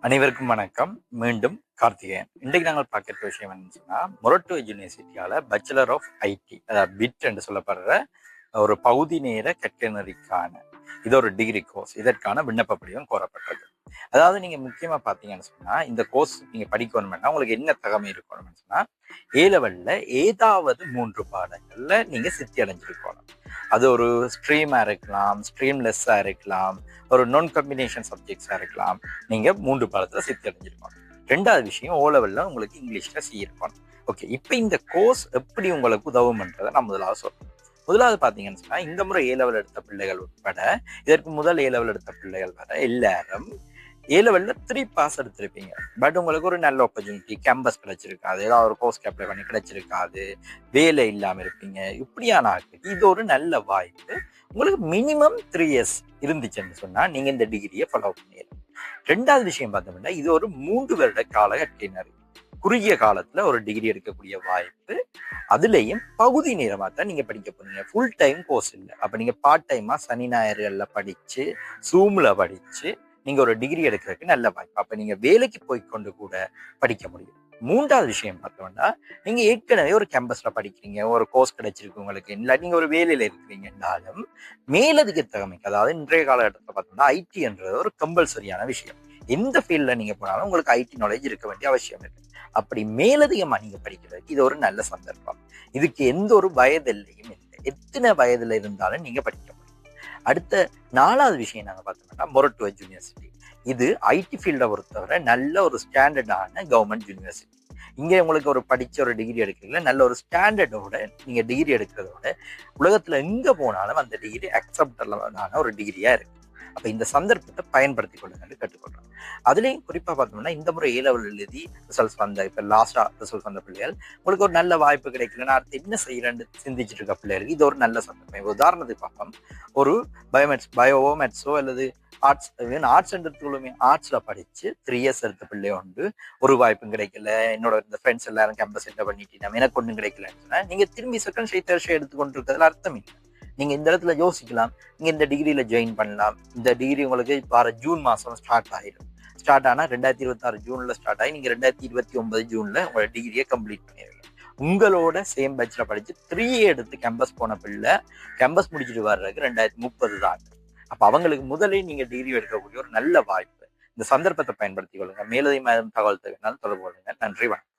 அனைவருக்கும் வணக்கம். மீண்டும் கார்த்திகேயன். இன்றைக்கு நாங்கள் பார்க்கிற விஷயம் என்னன்னு சொன்னா, மொரட்டோ யூனிவர்சிட்டியால பேச்சுலர் ஆஃப் ஐடி, அதாவது பிட் என்று சொல்லப்படுற ஒரு பகுதி நேர கற்கைநெறிக்கான இது ஒரு டிகிரி கோர்ஸ். இதற்கான விண்ணப்ப படிவம் கோரப்பட்டது. அதாவது நீங்க முக்கியமா பார்த்தீங்கன்னு சொன்னா, இந்த கோர்ஸ் நீங்க படிக்கணும்னா உங்களுக்கு என்ன தகமை இருக்கணும்னு சொன்னா, ஏ லெவல்ல ஏதாவது 3 பாடங்கள்ல நீங்க சித்தி அடைஞ்சிருக்கணும். அது ஒரு ஸ்ட்ரீமா இருக்கலாம், ஸ்ட்ரீம்லெஸ்ஸா இருக்கலாம், ஒரு நான் கம்பினேஷன் சப்ஜெக்ட்ஸா இருக்கலாம். நீங்க 3 பாடத்துல சித்தி அடைஞ்சிருக்கணும். 2வது விஷயம், ஓ லெவல்ல உங்களுக்கு இங்கிலீஷ்ல சி இருக்கணும். ஓகே, இப்போ இந்த கோர்ஸ் எப்படி உங்களுக்கு உதவும்ன்றதை நான் முதலாவது சொல்றேன். முதலாவது பார்த்தீங்கன்னு சொன்னா, இந்த முறை ஏ லெவல் எடுத்த பிள்ளைகள் உட்பட இதற்கு முதல் ஏ லெவல் எடுத்த பிள்ளைகள் வர எல்லாரும் ஏ லெவல்ல 3 பாஸ் எடுத்திருப்பீங்க. பட் உங்களுக்கு ஒரு நல்ல ஆப்பர்ச்சுனிட்டி, கேம்பஸ் கிடைச்சிருக்காது, ஏதாவது ஒரு கோர்ஸ்க்கு அப்ளை பண்ணி கிடைச்சிருக்காது, வேலை இல்லாம இருப்பீங்க. இப்படியான ஆட்களுக்கு இது ஒரு நல்ல வாய்ப்பு. உங்களுக்கு மினிமம் 3 இயர்ஸ் இருந்துச்சுன்னு சொன்னா நீங்க இந்த டிகிரியை ஃபாலோ பண்ணிடலாம். 2வது விஷயம் பார்த்தோம்னா, இது ஒரு 3 வருட கால கற்கையினர். குறுகிய காலத்துல ஒரு டிகிரி எடுக்கக்கூடிய வாய்ப்பு. அதுலயும் பகுதி நேரமா தான் நீங்க படிக்க போறீங்க. ஃபுல் டைம் கோர்ஸ் இல்லை. அப்ப நீங்க பார்ட் டைமா சனி ஞாயிறுகள்ல படிச்சு, ஜூம்ல படிச்சு நீங்க ஒரு டிகிரி எடுக்கிறதுக்கு நல்ல வாய்ப்பு. அப்ப நீங்க வேலைக்கு போய்கொண்டு கூட படிக்க முடியும். 3வது விஷயம் பார்த்தோம்னா, நீங்க ஏற்கனவே ஒரு கேம்பஸ்ல படிக்கிறீங்க, ஒரு கோர்ஸ் கிடைச்சிருக்கு உங்களுக்கு, இல்லை நீங்க ஒரு வேலையில இருக்கிறீங்கன்னாலும் மேலதிக திறமைக்கு, அதாவது இன்றைய காலகட்டத்தில் பார்த்தோம்னா ஐடி என்றது ஒரு கம்பல்சரியான விஷயம். எந்த ஃபீல்ட்ல நீங்க போனாலும் உங்களுக்கு ஐடி நாலேஜ் இருக்க வேண்டிய அவசியம் இருக்கு. அப்படி மேலதிகமா நீங்க படிக்கிறதுக்கு இது ஒரு நல்ல சந்தர்ப்பம். இதுக்கு எந்த ஒரு வயது எல்லையும் இல்லை. எத்தனை வயதுல இருந்தாலும் நீங்க படிக்க முடியும். அடுத்த 4வது விஷயம் நாங்க பார்த்தோம்னா, மொரட்டோ யூனிவர்சிட்டி. இது ஐடி ஃபீல்டை பொறுத்தவரை நல்ல ஒரு ஸ்டாண்டர்டான கவர்மெண்ட் யூனிவர்சிட்டி. இங்கே உங்களுக்கு ஒரு படிச்ச ஒரு டிகிரி எடுக்கிறீங்களா, நல்ல ஒரு ஸ்டாண்டர்டோட நீங்க டிகிரி எடுக்கிறதோட உலகத்துல எங்க போனாலும் அந்த டிகிரி அக்செப்டபிளான ஒரு டிகிரியா இருக்கு. அப்ப இந்த சந்தர்ப்பத்தை பயன்படுத்திக் கொள்ளுங்க கற்றுக்கொள்றோம். அதுலயும் குறிப்பா பார்த்தோம்னா, இந்த முறை ஏ லெவல் எழுதி ரிசல்ட்ஸ் வந்த, இப்ப லாஸ்டா ரிசல்ட் வந்த பிள்ளைகள் உங்களுக்கு ஒரு நல்ல வாய்ப்பு கிடைக்கலன்னா அடுத்து என்ன செய்யறேன்னு சிந்திச்சுட்டு இருக்க பிள்ளைகளுக்கு இது ஒரு நல்ல சந்தர்ப்பம். உதாரணத்துக்கு பார்ப்போம், ஒரு பயோவோ மேத்ஸோ அல்லது ஆர்ட்ஸ், ஆர்ட்ஸ்ன்றதுக்குள்ளுமே ஆர்ட்ஸ்ல படிச்சு 3 இயர்ஸ் எடுத்த பிள்ளை உண்டு. ஒரு வாய்ப்பும் கிடைக்கல, என்னோட இந்த ஃப்ரெண்ட்ஸ் எல்லாரும் கேம்பஸ் என்ன பண்ணிட்டு எனக்கு ஒன்றும் கிடைக்கலன்னு சொன்னா நீங்க திரும்பி செகண்ட் ஷே தேர்ட் ஷே எடுத்துக்கொண்டு இருக்கிறதுல அர்த்தம் இல்லை. நீங்க இந்த இடத்துல யோசிக்கலாம், நீங்க இந்த டிகிரியில ஜாயின் பண்ணலாம். இந்த டிகிரி உங்களுக்கு வர ஜூன் மாசம் ஸ்டார்ட் ஆயிடும். ஸ்டார்ட் ஆனா 2026 ஜூன்ல ஸ்டார்ட் ஆகி நீங்க 2029 ஜூன்ல உங்களோட டிகிரியை கம்ப்ளீட் பண்ணிடுவீங்க. உங்களோட சேம் பேட்ச்ல படிச்சு 3 எடுத்து கேம்பஸ் போன பிள்ளை கேம்பஸ் முடிச்சுட்டு வர்றதுக்கு 2030 தான். அப்ப அவங்களுக்கு முதலே நீங்க டிகிரி எடுக்கக்கூடிய ஒரு நல்ல வாய்ப்பு. இந்த சந்தர்ப்பத்தை பயன்படுத்திக் கொள்ளுங்க. மேலதிக தகவல் தேவைனாலும் தொடர்பு கொள்ளுங்க. நன்றி, வணக்கம்.